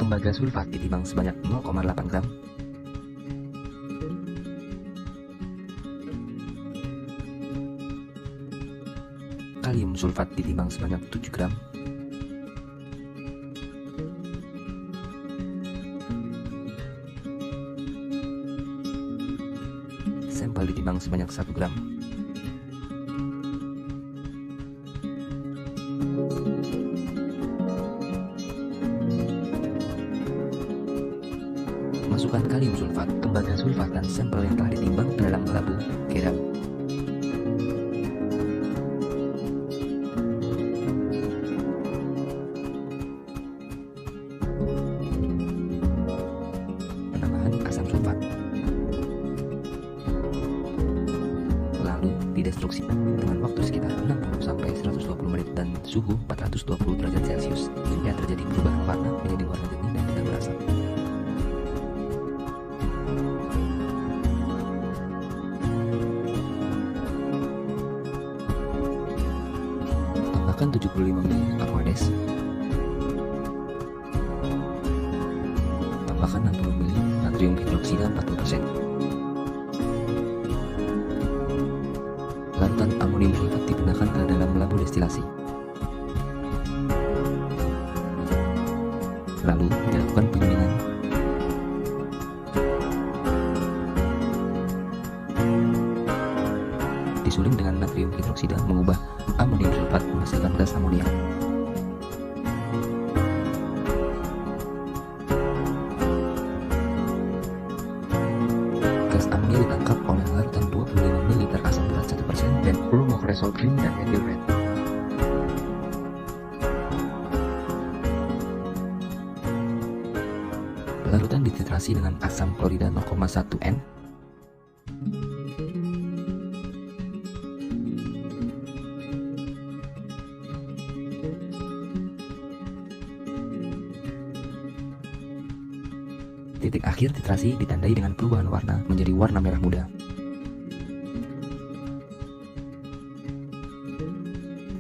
tembaga sulfat ditimbang sebanyak 0,8 gram. Kalium sulfat ditimbang sebanyak 7 gram. Sampel ditimbang sebanyak 1 gram. Masukkan kalium sulfat, tembaga sulfat, dan sampel yang telah ditimbang ke dalam labu garam. Penambahan asam sulfat. Lalu didestruksi dengan waktu sekitar 60-120 menit dan suhu 420 derajat Celcius hingga terjadi perubahan warna menjadi warna jernih dan tidak berasap. Tambahkan 75 ml Aquades. Tambahkan 60 ml natrium hidroksida 40%. Larutan amonium sulfat digunakan ke dalam labu destilasi. Lalu dilakukan penyulingan. Disuling dengan natrium hidroksida mengubah amonium sulfat menghasilkan gas amonia. Gas amonia ditangkap oleh larutan 25 ml asam berat 1% dan flumocresol green dan methyl red. Larutan dititrasi dengan asam klorida 0,1 N. Titik akhir titrasi ditandai dengan perubahan warna menjadi warna merah muda.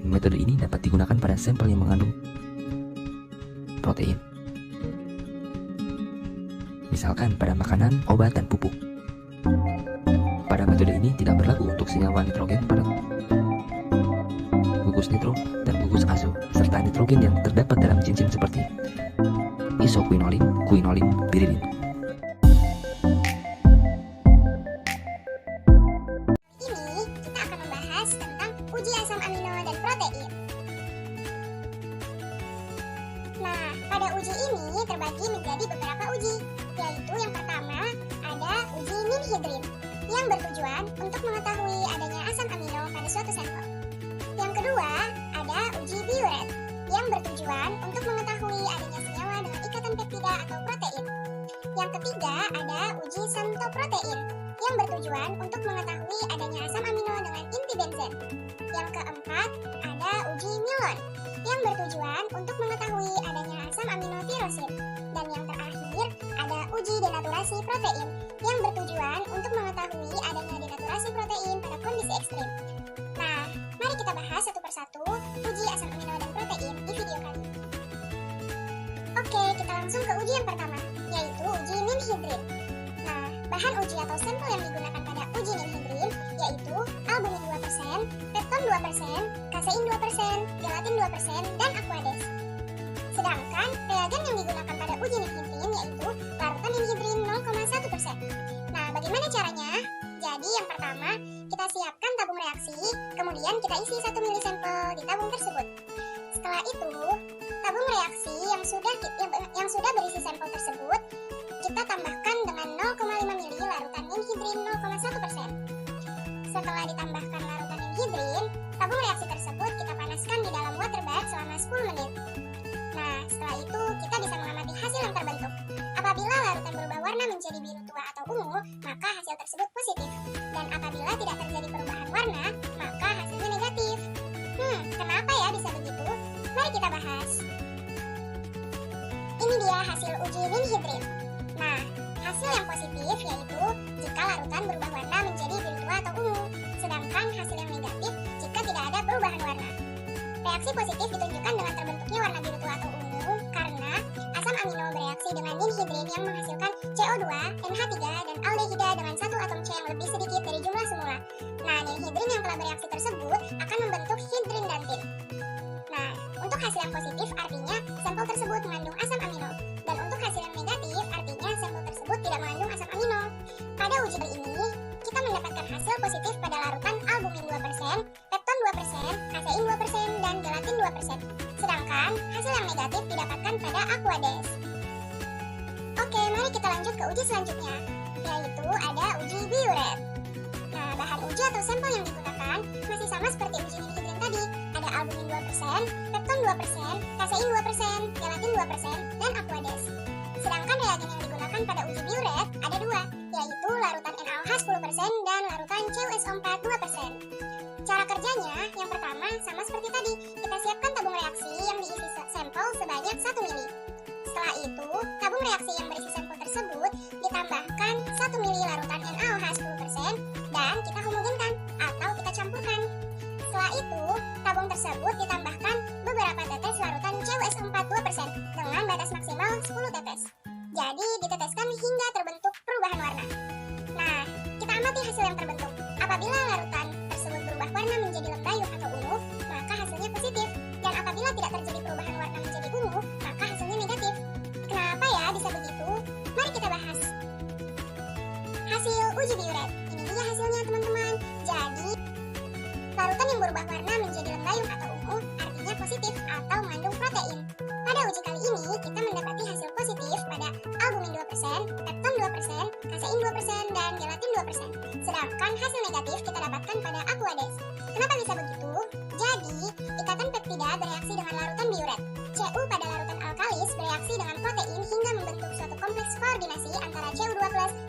Metode ini dapat digunakan pada sampel yang mengandung protein. Misalkan pada makanan, obat, dan pupuk. Pada metode ini tidak berlaku untuk senyawa nitrogen pada gugus nitro dan gugus azo, serta nitrogen yang terdapat dalam cincin seperti isoquinolin, quinolin, piridin. Ini kita akan membahas tentang uji asam amino dan protein. Nah, pada uji ini terbagi menjadi beberapa uji, yaitu yang pertama ada uji ninhidrin yang bertujuan untuk mengetahui adanya asam amino pada suatu sampel. Yang kedua ada uji biuret yang bertujuan untuk mengetahui adanya senyawa dengan ikatan peptida atau protein. Yang ketiga ada uji samtoprotein yang bertujuan untuk mengetahui adanya asam amino dengan inti benzen. Yang keempat ada uji Milon yang bertujuan untuk mengetahui adanya asam amino tirosin. Dan yang terakhir ada uji denaturasi protein yang bertujuan untuk mengetahui adanya denaturasi protein pada kondisi ekstrim. Nah, mari kita bahas satu persatu uji asam amino dan protein di video kali ini. Oke, kita langsung ke uji yang pertama, yaitu uji ninhidrin. Nah, bahan uji atau sampel yang digunakan pada uji ninhidrin yaitu albumin 2%, pepton 2%, kasein 2%, gelatin 2%, dan aquades. Sedangkan reagen yang digunakan pada uji ninhidrin yaitu larutan ninhidrin 0,1%. Nah, bagaimana caranya? Jadi yang pertama, kita siapkan tabung reaksi, kemudian kita isi 1 ml sampel di tabung tersebut. Setelah itu, tabung reaksi yang sudah berisi sampel tersebut kita tambahkan dengan 0,5 ml larutan ninhidrin 0,1%. Setelah ditambahkan larutan ninhidrin, tabung reaksi tersebut kita panaskan di dalam water bath selama 10 menit. Nah, setelah itu kita bisa mengamati hasil yang terbentuk. Apabila larutan berubah warna menjadi biru tua atau ungu, maka hasil tersebut positif. Dan apabila tidak terjadi perubahan warna, maka hasilnya negatif. Kenapa ya bisa begitu? Mari kita bahas. Ini dia hasil uji ninhidrin. Nah, hasil yang positif yaitu jika larutan berubah warna menjadi biru tua atau ungu. Sedangkan hasil yang negatif jika tidak ada perubahan warna. Reaksi positif ditunjukkan dengan terbentuknya warna biru tua atau ungu karena asam amino bereaksi yang menghasilkan CO2, NH3, dan aldehida dengan satu atom C yang lebih sedikit dari jumlah semula. Nah, nilhidrin yang telah bereaksi tersebut akan membentuk hidrin dan tin. Nah, untuk hasil yang positif artinya sampel tersebut mengandung asam amino, dan untuk hasil yang negatif artinya sampel tersebut tidak mengandung asam amino. Pada uji kali ini, kita mendapatkan hasil positif pada larutan albumin 2%, pepton 2%, kasein 2%, dan gelatin 2%. Sedangkan hasil yang negatif didapatkan pada Aquades. Oke, mari kita lanjut ke uji selanjutnya, yaitu ada uji biuret. Nah, bahan uji atau sampel yang digunakan masih sama seperti uji nilhidrin tadi. Ada albumin 2%, pepton 2%, kasein 2%, gelatin 2%, dan Aquades. Sedangkan reagen yang digunakan pada uji biuret ada dua, yaitu larutan NaOH 10% dan larutan CuSO4 2%. Cara kerjanya, yang pertama sama seperti tadi, kita siapkan tabung reaksi yang diisi sampel sebanyak 1 mili. Setelah itu, tabung reaksi yang berisi sampel tersebut ditambahkan 1 mili larutan NaOH 10% dan kita homogenkan atau kita campurkan. Setelah itu, tabung tersebut ditambahkan beberapa tetes larutan CuSO4 2% dengan batas maksimal 10 tetes. Jadi, diteteskan hingga terbentuk perubahan warna. Nah, kita amati hasil yang terbentuk. Apabila larutan tersebut berubah warna menjadi lembayung atau ungu, maka hasilnya positif. Dan apabila tidak terjadi perubahan warna menjadi ungu, maka hasilnya negatif. Kenapa ya bisa begitu? Mari kita bahas. Hasil uji biuret. Ini dia hasilnya, teman-teman. Jadi, larutan yang berubah warna menjadi lembayung atau ungu artinya positif atau mengandung protein. Pada uji kali ini, kita mendapati hasil positif pada albumin 2%, pepton 2%, kasein 2%, dan gelatin 2%. Sedangkan hasil negatif kita dapatkan pada Aquades. Kenapa bisa begitu? Jadi, ikatan peptida bereaksi dengan larutan biuret. Cu pada larutan alkalis bereaksi dengan protein hingga membentuk suatu kompleks koordinasi antara Cu2+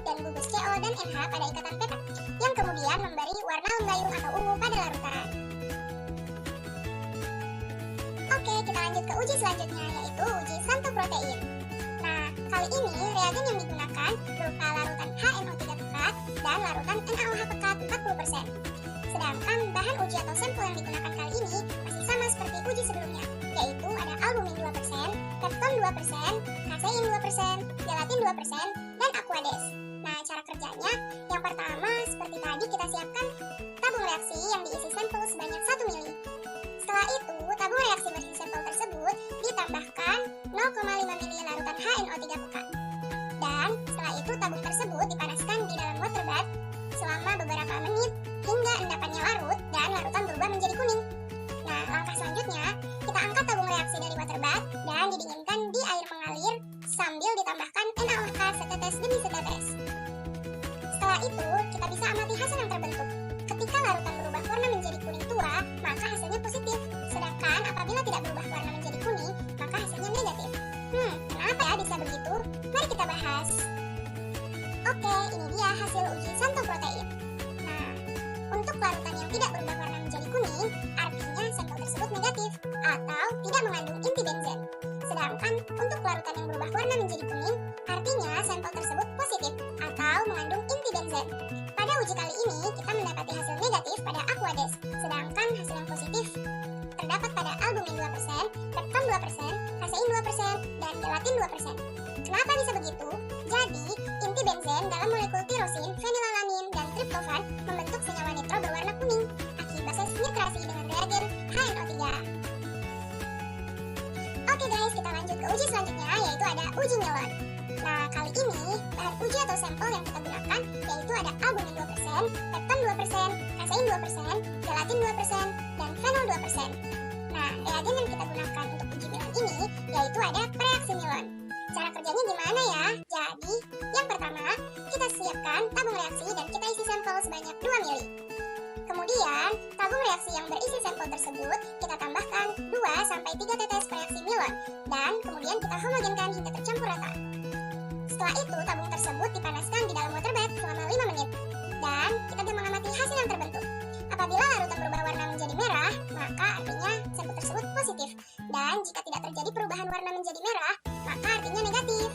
dan gugus Co dan NH pada ikatan peptida, yang kemudian memberi warna lembayung atau ungu pada larutan. Oke, kita lanjut ke uji selanjutnya, yaitu uji santoprotein. Nah, kali ini reagen yang digunakan berupa larutan HNO3 pekat dan larutan NaOH pekat 40%. Sedangkan bahan uji atau sampel yang digunakan kali ini masih sama seperti uji sebelumnya, yaitu ada albumin 2%, pepton 2%, kasein 2%, gelatin 2%, dan Aquades. Nah, cara kerjanya, yang pertama seperti tadi kita siapkan tabung reaksi yang diisi sampel sebanyak 1 mili. Setelah itu, tabung reaksi berisi sampel tersebut ditambahkan 0,5 mili larutan HNO3 pekat. Dan setelah itu tabung tersebut dipanaskan di dalam water bath selama beberapa menit hingga endapannya larut dan larutan berubah menjadi kuning. Nah, langkah selanjutnya, kita angkat tabung reaksi dari water bath dan didinginkan di air mengalir sambil ditambahkan NaOH setetes demi setetes. Setelah itu, kita bisa amati hasil yang terbentuk. Ketika larutan berubah warna menjadi kuning tua, maka hasilnya positif. Sedangkan apabila tidak berubah warna menjadi kuning, maka hasilnya negatif. Kenapa ya bisa begitu? Mari kita bahas. Oke, ini dia hasil uji santoprotein. Nah, untuk larutan yang tidak berubah warna menjadi kuning, artinya sampel tersebut negatif atau tidak mengandung inti benzen. Sedangkan untuk larutan yang berubah warna menjadi kuning, artinya sampel tersebut positif atau mengandung inti benzen. Pada uji kali ini, kita mendapati hasil negatif pada Aquades, sedangkan hasil yang positif terdapat pada albumin 2%, pepton 2%, kasein 2%, dan gelatin 2%. Kenapa bisa begitu? Jadi, inti benzen dalam molekul tirosin, fenilalanin, dan triptofan membentuk senyawa nitro berwarna kuning akibat nitrasi dengan reagen HNO3. Oke guys, kita lanjut ke uji selanjutnya, yaitu ada uji nilon. Nah, kali ini bahan uji atau sampel yang kita gunakan yaitu ada albumin 2%, pepton 2%, kasein 2%, gelatin 2%, dan fenol 2%. Nah, reagen yang kita gunakan untuk uji nilon ini yaitu ada preaksi nilon. Cara kerjanya gimana ya? Jadi, yang pertama, kita siapkan tabung reaksi dan kita isi sampel sebanyak 2 mili. Kemudian, tabung reaksi yang berisi sampel tersebut kita tambahkan 2-3 tetes preaksi nilon dan kemudian kita homogenkan hingga tercampur rata. Setelah itu, tabung tersebut dipanaskan di dalam water bath selama 5 menit dan kita mengamati hasil yang terbentuk. Apabila larutan berubah warna menjadi merah, maka artinya sampel tersebut positif. Dan jika tidak terjadi perubahan warna menjadi merah, maka artinya negatif.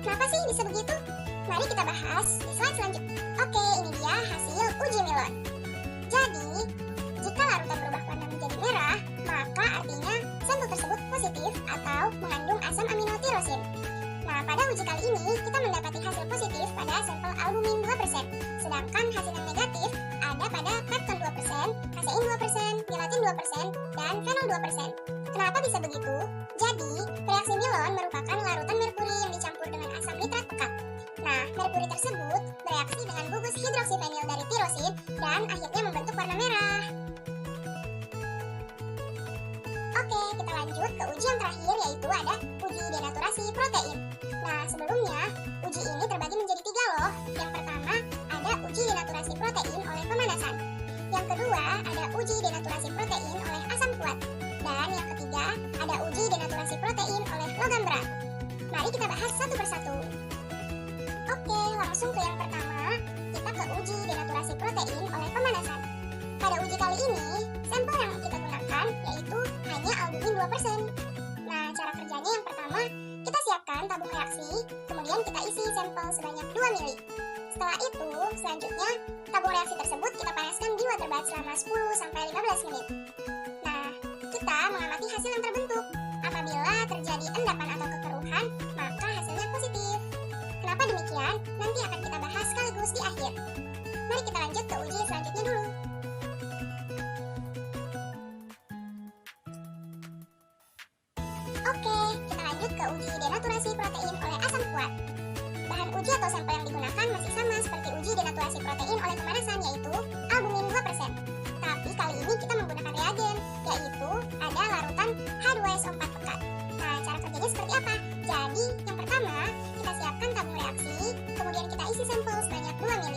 Kenapa sih bisa begitu? Mari kita bahas di slide selanjutnya. Oke, ini dia hasil uji nilon. Jadi, jika larutan berubah warna menjadi merah, maka artinya sampel tersebut positif atau mengandung asam amino tirosin. Nah, pada uji kali ini, kita mendapati hasil positif pada sampel albumin 2%, sedangkan hasil yang negatif ada pada pepton 2%, kasein 2%, gelatin 2%, dan fenol 2%. Kenapa bisa begitu? Jadi, reaksi Milon merupakan larutan merkuri yang dicampur dengan asam nitrat pekat. Nah, merkuri tersebut bereaksi dengan gugus hidroksivenil dari tirosin dan akhirnya membentuk warna merah. Oke, kita lanjut ke uji yang terakhir, yaitu ada uji denaturasi protein. Nah, sebelumnya, uji ini terbagi menjadi 3 loh. Yang pertama, ada uji denaturasi protein oleh pemanasan. Yang kedua, ada uji denaturasi protein oleh asam kuat. Dan yang ketiga, ada uji denaturasi protein oleh logam berat. Mari kita bahas satu persatu. Oke, langsung ke yang pertama, kita ke uji denaturasi protein oleh pemanasan. Pada uji kali ini, sampel yang kita gunakan yaitu hanya albumin 2%. Nah, cara kerjanya yang pertama, kita siapkan tabung reaksi, kemudian kita isi sampel sebanyak 2 ml. Setelah itu, selanjutnya, tabung reaksi tersebut kita panaskan di water bath selama 10-15 menit. Nah, kita mengamati hasil yang terbentuk. Apabila terjadi endapan atau kekeruhan, maka hasilnya positif. Kenapa demikian? Nanti akan kita bahas sekaligus di akhir. Mari kita lanjut ke uji selanjutnya dulu. Oke, kita lanjut ke uji denaturasi protein oleh asam kuat. Bahan uji atau sampel yang digunakan masih sama seperti uji denaturasi protein oleh pemanasan, yaitu albumin 2%. Tapi kali ini kita menggunakan reagen, yaitu ada larutan H2SO4 pekat. Nah, cara kerjanya seperti apa? Jadi, yang pertama, kita siapkan tabung reaksi, kemudian kita isi sampel sebanyak 2 ml.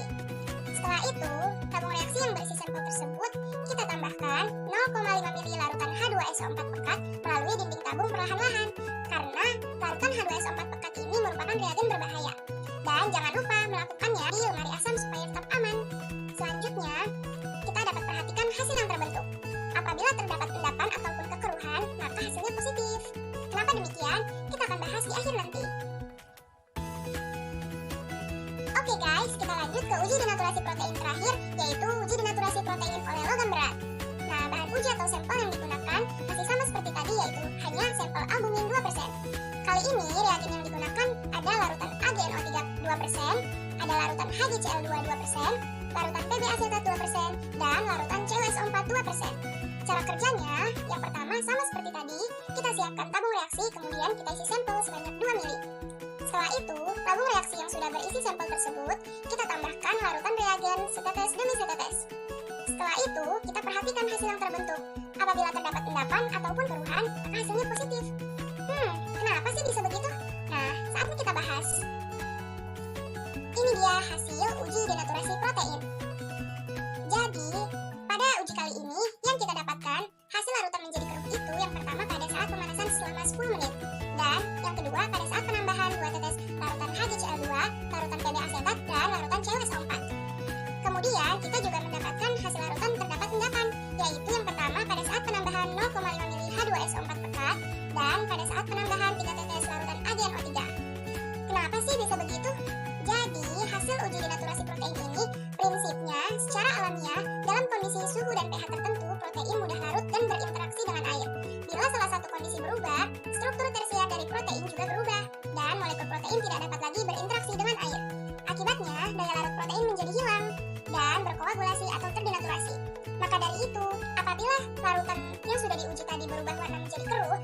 Setelah itu, tabung reaksi yang berisi sampel tersebut, kita tambahkan 0,5 ml larutan H2SO4 pekat melalui dinding tabung perlahan-lahan, karena larutan H2SO4 pekat ini merupakan reagen berbahaya. Dan jangan lupa melakukannya di lemari asam supaya tetap aman. Selanjutnya, kita dapat perhatikan hasil yang terbentuk. Apabila terdapat endapan ataupun kekeruhan, maka hasilnya positif. Kenapa demikian? Kita akan bahas di akhir nanti. Oke guys, kita lanjut ke uji denaturasi protein terakhir, yaitu uji denaturasi protein oleh logam berat. Nah, bahan uji atau sampel yang digunakan masih sama seperti tadi, yaitu hanya sampel albumin 2%. Kali ini reagen yang digunakan ada larutan AgNO3 2%, ada larutan HgCl2 2%, larutan PbAcetat 2%, dan larutan CuSO4 2%. Cara kerjanya, yang pertama sama seperti tadi, kita siapkan tabung reaksi, kemudian kita isi sampel sebanyak 2 ml. Setelah itu, tabung reaksi yang sudah berisi sampel tersebut, kita tambahkan larutan reagen setetes demi setetes. Setelah itu, kita perhatikan hasil yang terbentuk. Apabila terdapat endapan ataupun keruhan, maka hasilnya positif. Kenapa sih bisa begitu? Nah, saatnya kita bahas. Ini dia hasil uji denaturasi protein. Jadi, pada uji kali ini, yang kita dapatkan, hasil larutan menjadi keruh itu yang pertama pada saat pemanasan selama 10 menit. Dan yang kedua pada saat penambahan 2 tetes larutan HgCl2, larutan PbAcetat, dan larutan CuSO4. Kemudian, kita juga mendapatkan hasil larutan terdapat endapan, yaitu yang pertama pada saat penambahan 0,5 ml H2SO4 pekat, dan pada saat penambahan 3 tetes larutan AgNO3. Kenapa sih bisa begitu? Jadi, hasil uji denaturasi protein ini prinsipnya secara alamiah dalam kondisi suhu dan pH tertentu, protein mudah larut dan berinteraksi dengan air. Bila salah satu kondisi berubah, struktur tersier dari protein juga berubah, dan molekul protein tidak dapat lagi berinteraksi dengan air. Akibatnya, daya larut protein menjadi hilang dan berkoagulasi atau terdenaturasi. Maka dari itu, apabila larutan yang sudah diuji tadi berubah warna menjadi keruh